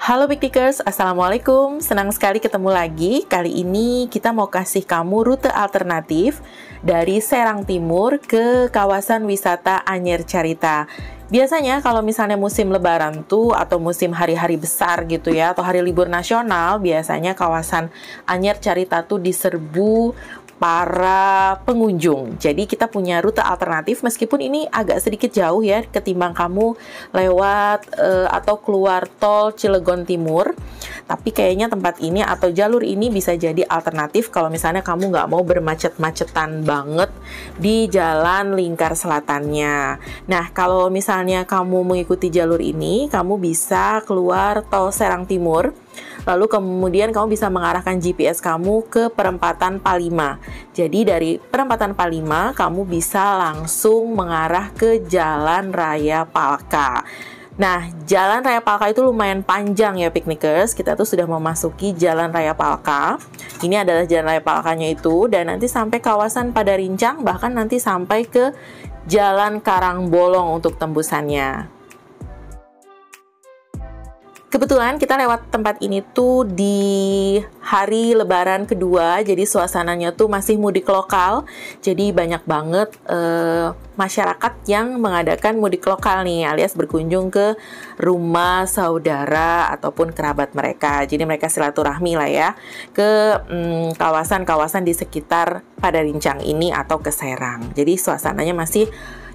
Halo Piknikers, Assalamualaikum. Senang sekali ketemu lagi. Kali ini kita mau kasih kamu rute alternatif dari Serang Timur ke kawasan wisata Anyer Carita. Biasanya kalau misalnya musim lebaran tuh atau musim hari-hari besar gitu ya, atau hari libur nasional, biasanya kawasan Anyer Carita tuh diserbu para pengunjung. Jadi kita punya rute alternatif meskipun ini agak sedikit jauh ya ketimbang kamu lewat atau keluar tol Cilegon Timur. Tapi kayaknya tempat ini atau jalur ini bisa jadi alternatif kalau misalnya kamu nggak mau bermacet-macetan banget di jalan lingkar selatannya. Nah, kalau misalnya kamu mengikuti jalur ini, kamu bisa keluar tol Serang Timur. Lalu kemudian kamu bisa mengarahkan GPS kamu ke perempatan Palima. Jadi dari perempatan Palima kamu bisa langsung mengarah ke Jalan Raya Palka. Nah, Jalan Raya Palka itu lumayan panjang ya Piknikers. Kita tuh sudah memasuki Jalan Raya Palka. Ini adalah Jalan Raya Palkanya itu, dan nanti sampai kawasan Padarincang, bahkan nanti sampai ke Jalan Karangbolong untuk tembusannya. Kebetulan kita lewat tempat ini tuh di hari lebaran kedua, jadi suasananya tuh masih mudik lokal. Jadi banyak banget masyarakat yang mengadakan mudik lokal nih, alias berkunjung ke rumah saudara ataupun kerabat mereka. Jadi mereka silaturahmi lah ya ke kawasan-kawasan di sekitar Padarincang ini atau ke Serang. Jadi suasananya masih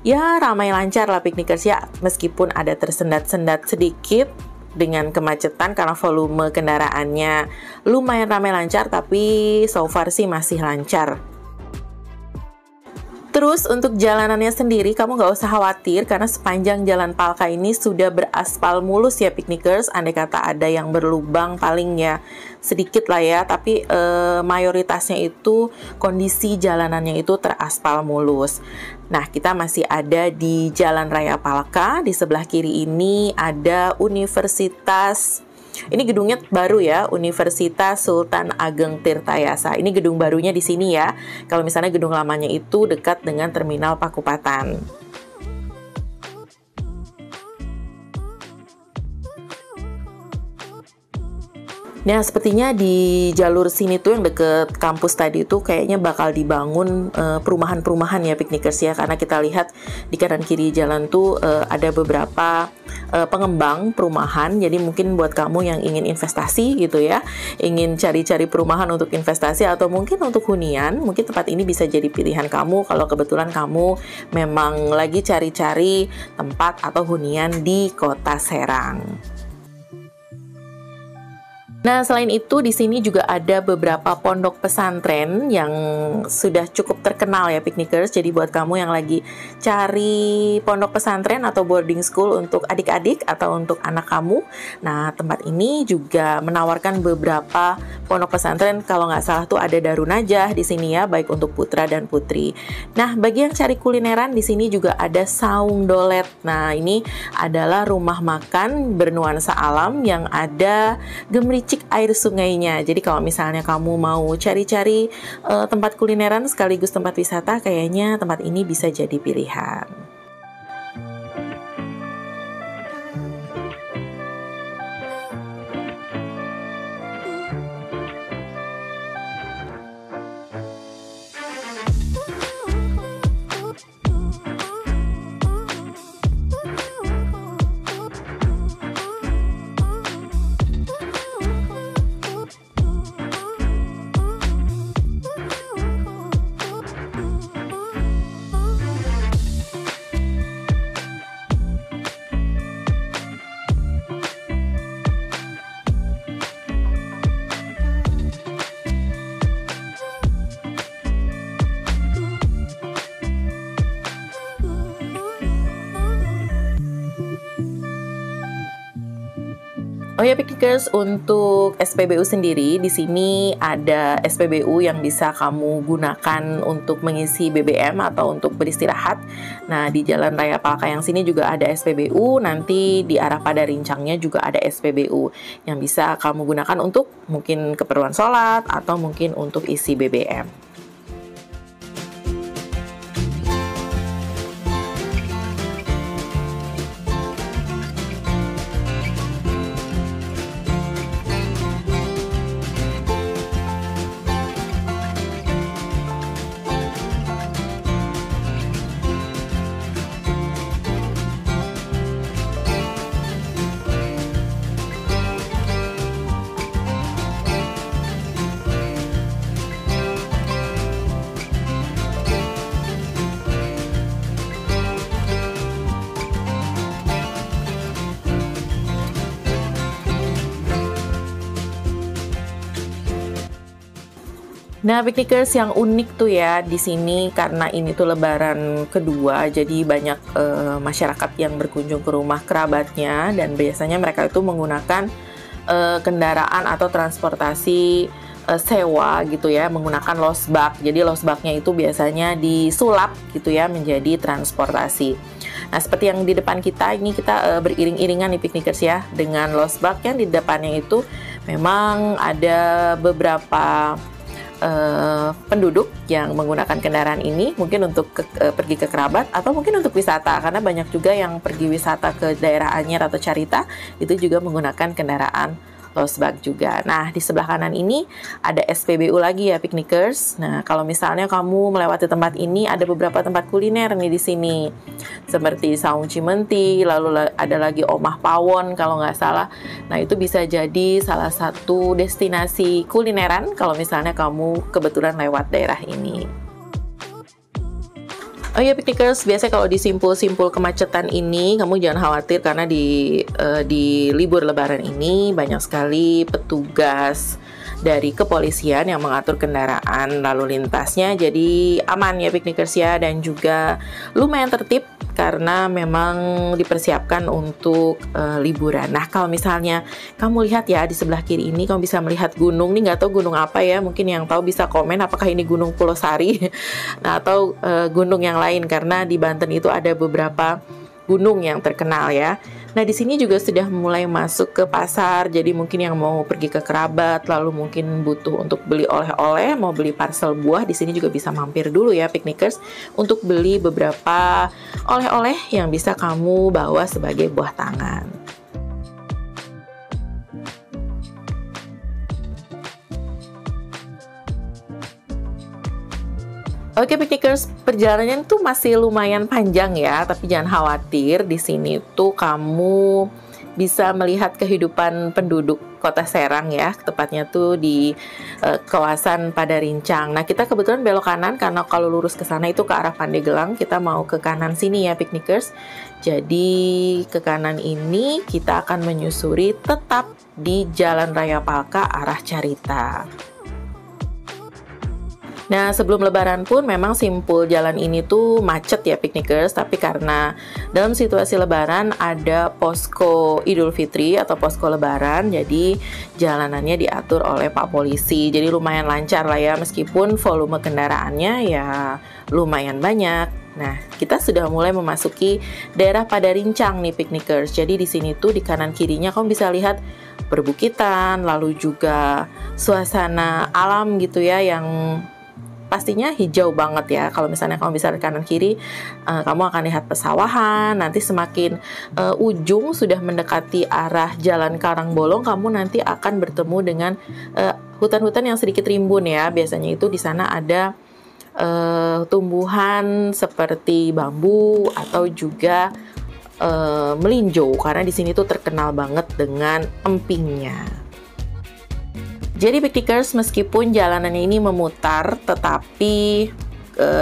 ya ramai lancar lah Piknikers ya, meskipun ada tersendat-sendat sedikit dengan kemacetan karena volume kendaraannya lumayan ramai lancar, tapi so far sih masih lancar. Terus untuk jalanannya sendiri kamu nggak usah khawatir karena sepanjang Jalan Palka ini sudah beraspal mulus ya Piknikers. Andai kata ada yang berlubang paling ya sedikit lah ya, tapi mayoritasnya itu kondisi jalanannya itu teraspal mulus. Nah, kita masih ada di Jalan Raya Palka. Di sebelah kiri ini ada Universitas. Ini gedungnya baru ya, Universitas Sultan Ageng Tirtayasa. Ini gedung barunya di sini ya. Kalau misalnya gedung lamanya itu dekat dengan Terminal Pakupatan. Nah, sepertinya di jalur sini tuh yang deket kampus tadi tuh kayaknya bakal dibangun perumahan-perumahan ya Piknikers ya, karena kita lihat di kanan kiri jalan tuh ada beberapa pengembang perumahan. Jadi mungkin buat kamu yang ingin investasi gitu ya, ingin cari-cari perumahan untuk investasi atau mungkin untuk hunian, mungkin tempat ini bisa jadi pilihan kamu kalau kebetulan kamu memang lagi cari-cari tempat atau hunian di Kota Serang. Nah, selain itu di sini juga ada beberapa pondok pesantren yang sudah cukup terkenal ya Piknikers. Jadi buat kamu yang lagi cari pondok pesantren atau boarding school untuk adik-adik atau untuk anak kamu, nah tempat ini juga menawarkan beberapa pondok pesantren. Kalau nggak salah tuh ada Darun Najah di sini ya, baik untuk putra dan putri. Nah, bagi yang cari kulineran di sini juga ada Saung Dolet. Nah, ini adalah rumah makan bernuansa alam yang ada gemericik air sungainya. Jadi kalau misalnya kamu mau cari-cari tempat kulineran sekaligus tempat wisata, kayaknya tempat ini bisa jadi pilihan. Oh ya Piknikers, untuk SPBU sendiri di sini ada SPBU yang bisa kamu gunakan untuk mengisi BBM atau untuk beristirahat. Nah, di Jalan Raya Palka yang sini juga ada SPBU, nanti di arah Padarincangnya juga ada SPBU yang bisa kamu gunakan untuk mungkin keperluan sholat atau mungkin untuk isi BBM. Nah, piknikers, yang unik tuh ya di sini karena ini tuh Lebaran kedua, jadi banyak masyarakat yang berkunjung ke rumah kerabatnya dan biasanya mereka itu menggunakan kendaraan atau transportasi sewa gitu ya, menggunakan losbak. Jadi losbaknya itu biasanya disulap gitu ya menjadi transportasi. Nah, seperti yang di depan kita ini, kita beriring-iringan nih piknikers ya dengan losbak yang di depannya itu memang ada beberapa penduduk yang menggunakan kendaraan ini mungkin untuk pergi ke kerabat atau mungkin untuk wisata, karena banyak juga yang pergi wisata ke daerah Anyer atau Carita itu juga menggunakan kendaraan losbak juga. Nah, di sebelah kanan ini ada SPBU lagi ya piknikers. Nah, kalau misalnya kamu melewati tempat ini, ada beberapa tempat kuliner nih di sini. Seperti Saung Cimenti, lalu ada lagi Omah Pawon kalau nggak salah. Nah, itu bisa jadi salah satu destinasi kulineran kalau misalnya kamu kebetulan lewat daerah ini. Oh iya piknikers, biasanya kalau di simpul-simpul kemacetan ini kamu jangan khawatir karena di libur Lebaran ini banyak sekali petugas dari kepolisian yang mengatur kendaraan lalu lintasnya, jadi aman ya piknikers ya, dan juga lumayan tertib karena memang dipersiapkan untuk liburan. Nah, kalau misalnya kamu lihat ya di sebelah kiri ini, kamu bisa melihat gunung nih, nggak tahu gunung apa ya, mungkin yang tahu bisa komen apakah ini Gunung Pulau Sari nah, atau gunung yang lain, karena di Banten itu ada beberapa gunung yang terkenal ya. Nah, di sini juga sudah mulai masuk ke pasar, jadi mungkin yang mau pergi ke kerabat, lalu mungkin butuh untuk beli oleh-oleh, mau beli parcel buah, di sini juga bisa mampir dulu ya piknikers untuk beli beberapa oleh-oleh yang bisa kamu bawa sebagai buah tangan. Oke piknikers, perjalanannya tuh masih lumayan panjang ya, tapi jangan khawatir, di sini tuh kamu bisa melihat kehidupan penduduk Kota Serang ya, tepatnya tuh di kawasan Padarincang. Nah, kita kebetulan belok kanan karena kalau lurus ke sana itu ke arah Pandeglang, kita mau ke kanan sini ya piknikers. Jadi ke kanan ini kita akan menyusuri tetap di Jalan Raya Palka arah Carita. Nah, sebelum Lebaran pun memang simpul jalan ini tuh macet ya piknikers, tapi karena dalam situasi Lebaran ada posko Idul Fitri atau posko Lebaran, jadi jalanannya diatur oleh Pak Polisi. Jadi lumayan lancar lah ya, meskipun volume kendaraannya ya lumayan banyak. Nah, kita sudah mulai memasuki daerah Padarincang nih piknikers. Jadi di sini tuh di kanan kirinya kamu bisa lihat perbukitan, lalu juga suasana alam gitu ya yang pastinya hijau banget ya. Kalau misalnya kamu bisa lihat kanan kiri, kamu akan lihat pesawahan. Nanti semakin ujung sudah mendekati arah Jalan Karangbolong, kamu nanti akan bertemu dengan hutan-hutan yang sedikit rimbun ya. Biasanya itu di sana ada tumbuhan seperti bambu atau juga melinjo, karena di sini tuh terkenal banget dengan empingnya. Jadi piknikers, meskipun jalanannya ini memutar, tetapi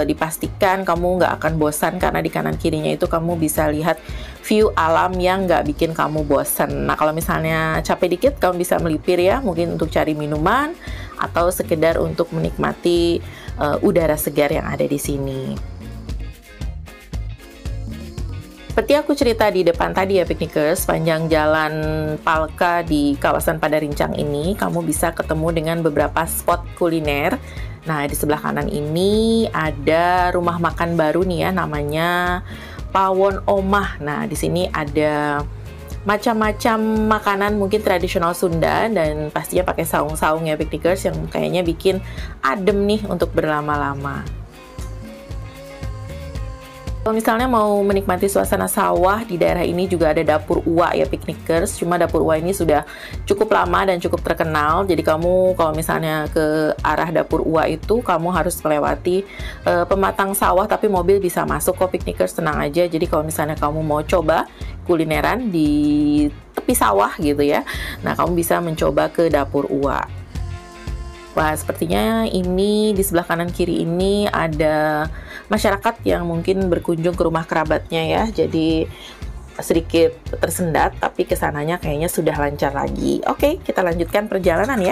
dipastikan kamu nggak akan bosan karena di kanan kirinya itu kamu bisa lihat view alam yang nggak bikin kamu bosan. Nah, kalau misalnya capek dikit, kamu bisa melipir ya, mungkin untuk cari minuman atau sekedar untuk menikmati udara segar yang ada di sini. Seperti aku cerita di depan tadi ya piknikers, sepanjang jalan Palka di kawasan Padarincang ini, kamu bisa ketemu dengan beberapa spot kuliner. Nah, di sebelah kanan ini ada rumah makan baru nih ya, namanya Pawon Omah. Nah, di sini ada macam-macam makanan mungkin tradisional Sunda dan pastinya pakai saung-saung ya piknikers, yang kayaknya bikin adem nih untuk berlama-lama. Kalau misalnya mau menikmati suasana sawah, di daerah ini juga ada dapur uwa ya piknikers. Cuma dapur uwa ini sudah cukup lama dan cukup terkenal. Jadi kamu kalau misalnya ke arah dapur uwa itu, kamu harus melewati pematang sawah, tapi mobil bisa masuk kok piknikers, tenang aja. Jadi kalau misalnya kamu mau coba kulineran di tepi sawah gitu ya, nah kamu bisa mencoba ke dapur uwa. Wah, sepertinya ini di sebelah kanan kiri ini ada masyarakat yang mungkin berkunjung ke rumah kerabatnya ya. Jadi sedikit tersendat, tapi kesananya kayaknya sudah lancar lagi. Oke, kita lanjutkan perjalanan ya.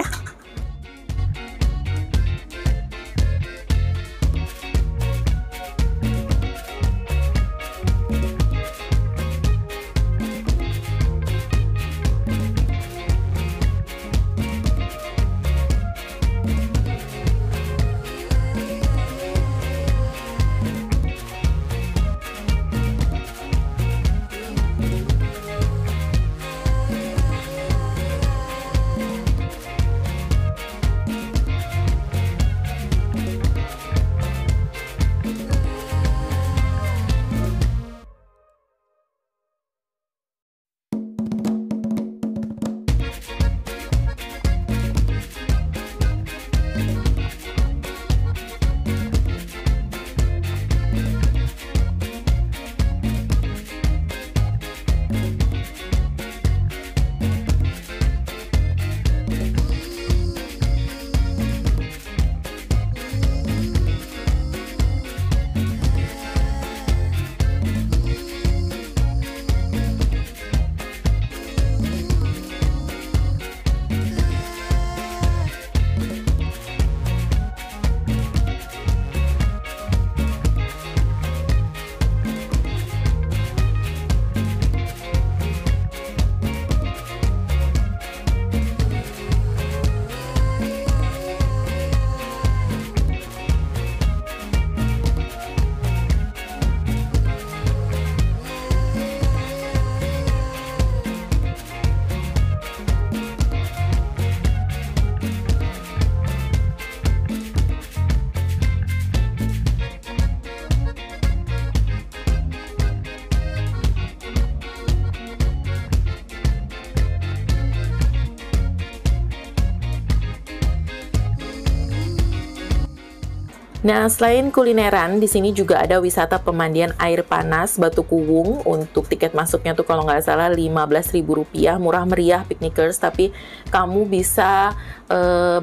Nah, selain kulineran, di sini juga ada wisata pemandian air panas Batu Kuwung. Untuk tiket masuknya tuh kalau nggak salah Rp15.000, murah meriah piknikers. Tapi kamu bisa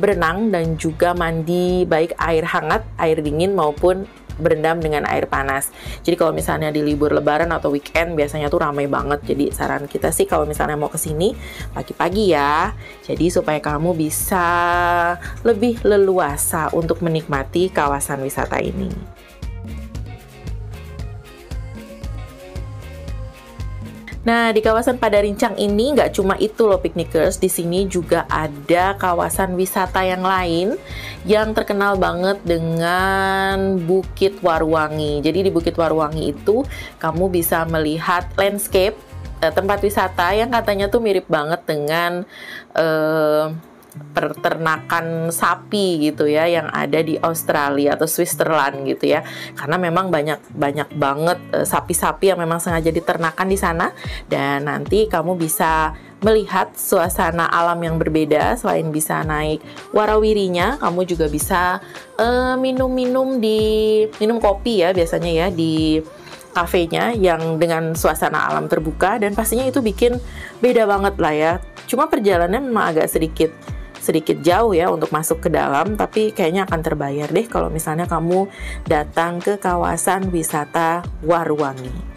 berenang dan juga mandi baik air hangat, air dingin maupun berendam dengan air panas. Jadi kalau misalnya di libur lebaran atau weekend biasanya tuh ramai banget. Jadi saran kita sih kalau misalnya mau ke sini pagi-pagi ya. Jadi supaya kamu bisa lebih leluasa untuk menikmati kawasan wisata ini. Nah, di kawasan Padarincang ini nggak cuma itu loh piknikers, di sini juga ada kawasan wisata yang lain yang terkenal banget dengan Bukit Waruwangi. Jadi di Bukit Waruwangi itu kamu bisa melihat landscape tempat wisata yang katanya tuh mirip banget dengan peternakan sapi gitu ya yang ada di Australia atau Switzerland gitu ya, karena memang banyak banget sapi-sapi yang memang sengaja diternakan di sana. Dan nanti kamu bisa melihat suasana alam yang berbeda. Selain bisa naik warawirinya, kamu juga bisa minum kopi ya biasanya ya di kafenya yang dengan suasana alam terbuka, dan pastinya itu bikin beda banget lah ya. Cuma perjalanannya memang agak sedikit jauh ya untuk masuk ke dalam, tapi kayaknya akan terbayar deh kalau misalnya kamu datang ke kawasan wisata Waruwangi.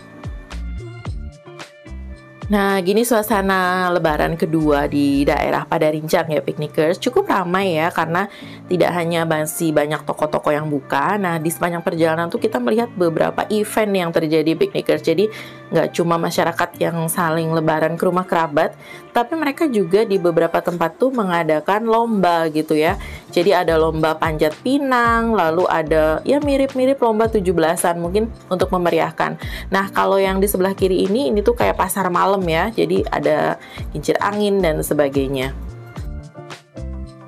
Nah, gini suasana lebaran kedua di daerah Padarincang ya piknikers. Cukup ramai ya, karena tidak hanya masih banyak toko-toko yang buka. Nah, di sepanjang perjalanan tuh kita melihat beberapa event yang terjadi piknikers. Jadi, nggak cuma masyarakat yang saling lebaran ke rumah kerabat, tapi mereka juga di beberapa tempat tuh mengadakan lomba gitu ya. Jadi ada lomba panjat pinang, lalu ada ya mirip-mirip lomba 17-an mungkin untuk memeriahkan. Nah, kalau yang di sebelah kiri ini tuh kayak pasar malam ya, jadi ada kincir angin dan sebagainya.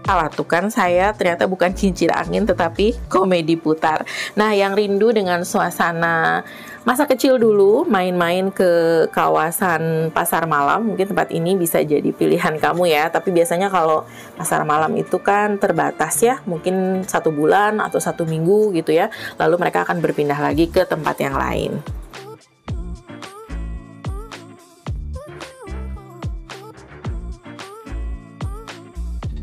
Salah tuh kan, saya ternyata bukan kincir angin tetapi komedi putar. Nah, yang rindu dengan suasana masa kecil dulu, main-main ke kawasan pasar malam, mungkin tempat ini bisa jadi pilihan kamu ya. Tapi biasanya kalau pasar malam itu kan terbatas ya, mungkin 1 bulan atau 1 minggu gitu ya, lalu mereka akan berpindah lagi ke tempat yang lain.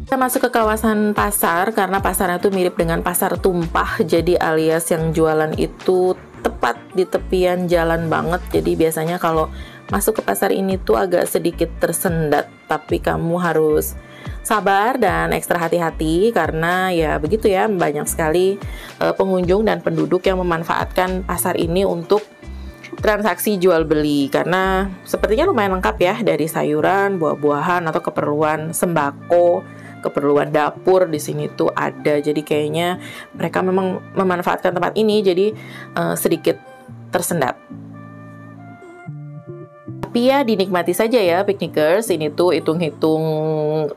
Kita masuk ke kawasan pasar, karena pasarnya tuh mirip dengan pasar tumpah, jadi alias yang jualan itu tepat di tepian jalan banget. Jadi biasanya kalau masuk ke pasar ini tuh agak sedikit tersendat, tapi kamu harus sabar dan ekstra hati-hati karena ya begitu ya, banyak sekali pengunjung dan penduduk yang memanfaatkan pasar ini untuk transaksi jual beli, karena sepertinya lumayan lengkap ya, dari sayuran, buah-buahan atau keperluan sembako, keperluan dapur di sini tuh ada. Jadi kayaknya mereka memang memanfaatkan tempat ini jadi sedikit tersendat. Tapi ya dinikmati saja ya piknikers, ini tuh hitung-hitung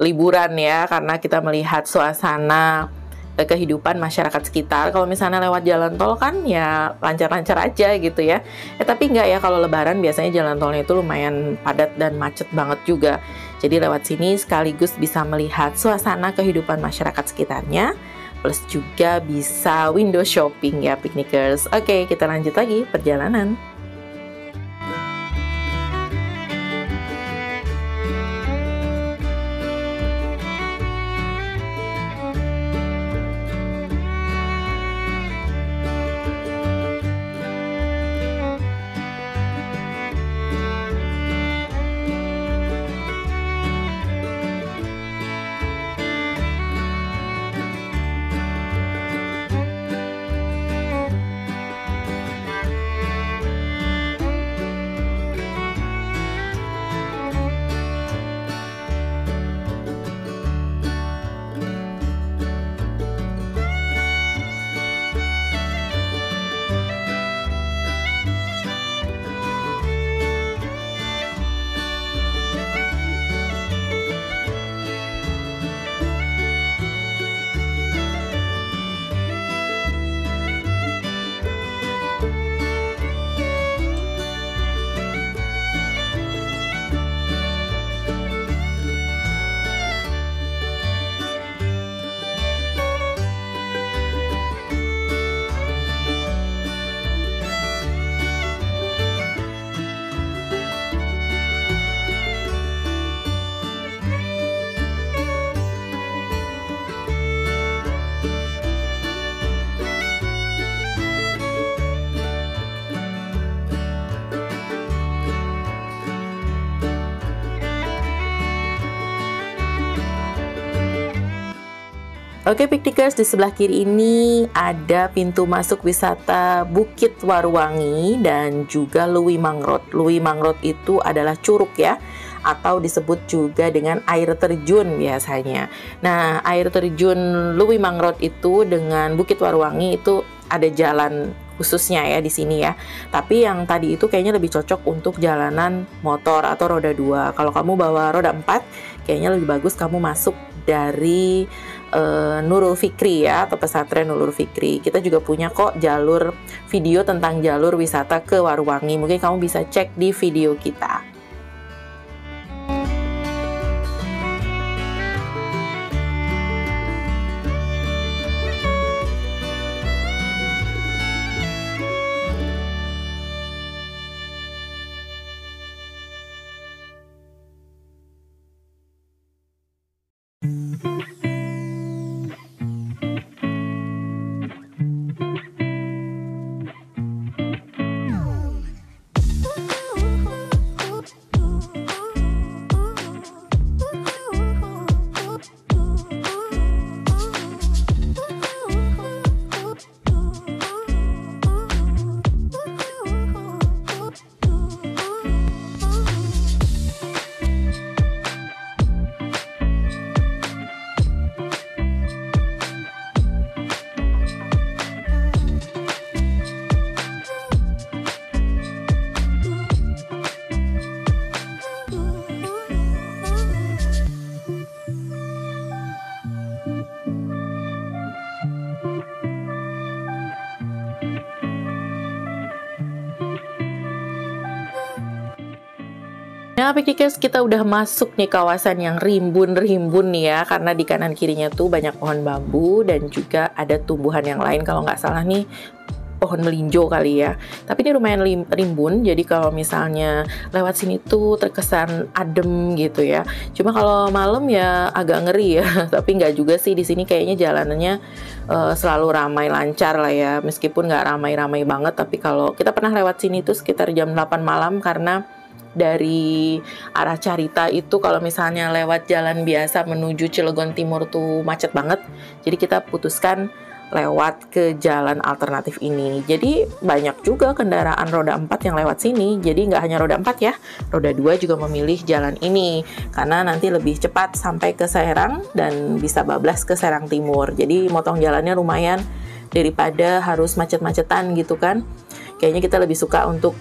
liburan ya, karena kita melihat suasana kehidupan masyarakat sekitar. Kalau misalnya lewat jalan tol kan ya lancar-lancar aja gitu ya. Tapi enggak ya, kalau lebaran biasanya jalan tolnya itu lumayan padat dan macet banget juga. Jadi lewat sini sekaligus bisa melihat suasana kehidupan masyarakat sekitarnya, plus juga bisa window shopping ya piknikers. Oke, kita lanjut lagi perjalanan. Oke Piknikers, di sebelah kiri ini ada pintu masuk wisata Bukit Waruwangi dan juga Lewi Mangrove. Lewi Mangrove itu adalah curug ya, atau disebut juga dengan air terjun biasanya. Nah, air terjun Lewi Mangrove itu dengan Bukit Waruwangi itu ada jalan khususnya ya di sini ya. Tapi yang tadi itu kayaknya lebih cocok untuk jalanan motor atau roda 2. Kalau kamu bawa roda 4, kayaknya lebih bagus kamu masuk dari Nurul Fikri ya, atau pesantren Nurul Fikri. Kita juga punya kok jalur video tentang jalur wisata ke Waruwangi. Mungkin kamu bisa cek di video kita. Nah, Piknikers, kita udah masuk nih kawasan yang rimbun-rimbun nih ya, karena di kanan kirinya tuh banyak pohon bambu dan juga ada tumbuhan yang lain, kalau nggak salah nih pohon melinjo kali ya. Tapi ini lumayan rimbun, jadi kalau misalnya lewat sini tuh terkesan adem gitu ya. Cuma kalau malam ya agak ngeri ya, tapi nggak juga sih, di sini kayaknya jalanannya selalu ramai lancar lah ya, meskipun nggak ramai-ramai banget. Tapi kalau kita pernah lewat sini tuh sekitar jam 8 malam, karena dari arah Carita itu kalau misalnya lewat jalan biasa menuju Cilegon Timur tuh macet banget. Jadi kita putuskan lewat ke jalan alternatif ini. Jadi banyak juga kendaraan roda 4 yang lewat sini. Jadi nggak hanya roda 4 ya, roda 2 juga memilih jalan ini karena nanti lebih cepat sampai ke Serang dan bisa bablas ke Serang Timur. Jadi motong jalannya lumayan daripada harus macet-macetan gitu kan. Kayaknya kita lebih suka untuk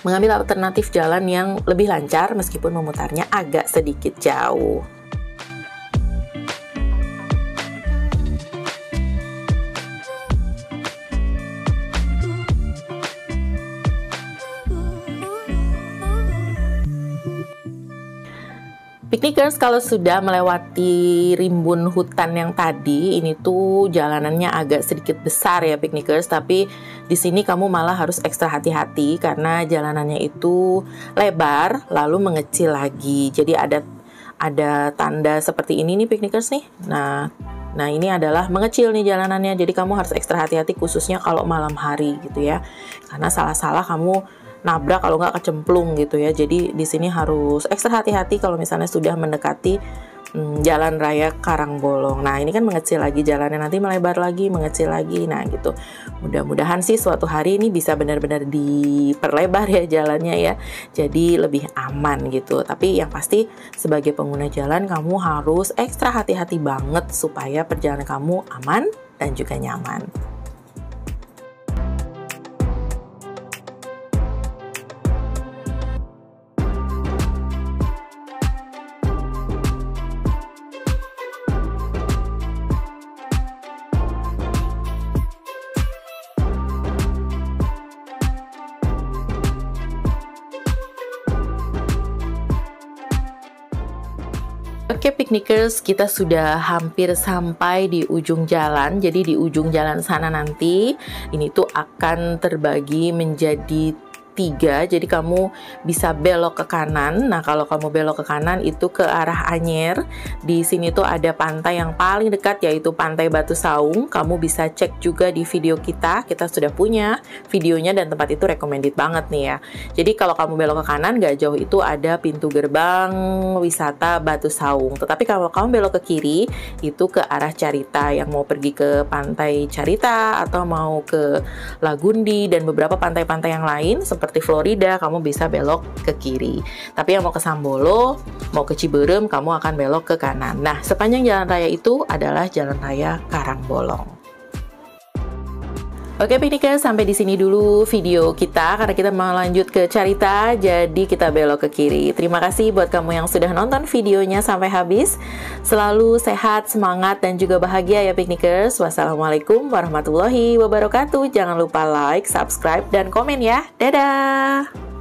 mengambil alternatif jalan yang lebih lancar meskipun memutarnya agak sedikit jauh. Piknikers, kalau sudah melewati rimbun hutan yang tadi, ini tuh jalanannya agak sedikit besar ya Piknikers, tapi di sini kamu malah harus ekstra hati-hati karena jalanannya itu lebar lalu mengecil lagi. Jadi ada tanda seperti ini nih Piknikers nih. Nah ini adalah mengecil nih jalanannya. Jadi kamu harus ekstra hati-hati khususnya kalau malam hari gitu ya. Karena salah-salah kamu nabrak kalau nggak kecemplung gitu ya. Jadi di sini harus ekstra hati-hati kalau misalnya sudah mendekati jalan raya Karangbolong. Nah ini kan mengecil lagi jalannya, nanti melebar lagi, mengecil lagi. Nah gitu. Mudah-mudahan sih suatu hari ini bisa benar-benar diperlebar ya jalannya ya. Jadi lebih aman gitu. Tapi yang pasti sebagai pengguna jalan kamu harus ekstra hati-hati banget supaya perjalanan kamu aman dan juga nyaman. Oke Piknikers, kita sudah hampir sampai di ujung jalan. Jadi di ujung jalan sana nanti ini tuh akan terbagi menjadi 3, jadi kamu bisa belok ke kanan. Nah, kalau kamu belok ke kanan itu ke arah Anyer. Di sini tuh ada pantai yang paling dekat, yaitu Pantai Batu Saung. Kamu bisa cek juga di video kita sudah punya videonya dan tempat itu recommended banget nih ya. Jadi kalau kamu belok ke kanan, gak jauh itu ada pintu gerbang wisata Batu Saung. Tetapi kalau kamu belok ke kiri, itu ke arah Carita, yang mau pergi ke Pantai Carita atau mau ke Lagundi dan beberapa pantai-pantai yang lain seperti Florida, kamu bisa belok ke kiri. Tapi yang mau ke Sambolo, mau ke Ciberem, kamu akan belok ke kanan. Nah, sepanjang jalan raya itu adalah Jalan Raya Karangbolong. Oke Piknikers, sampai di sini dulu video kita karena kita mau lanjut ke Carita, jadi kita belok ke kiri. Terima kasih buat kamu yang sudah nonton videonya sampai habis. Selalu sehat, semangat, dan juga bahagia ya Piknikers. Wassalamualaikum warahmatullahi wabarakatuh. Jangan lupa like, subscribe, dan komen ya. Dadah!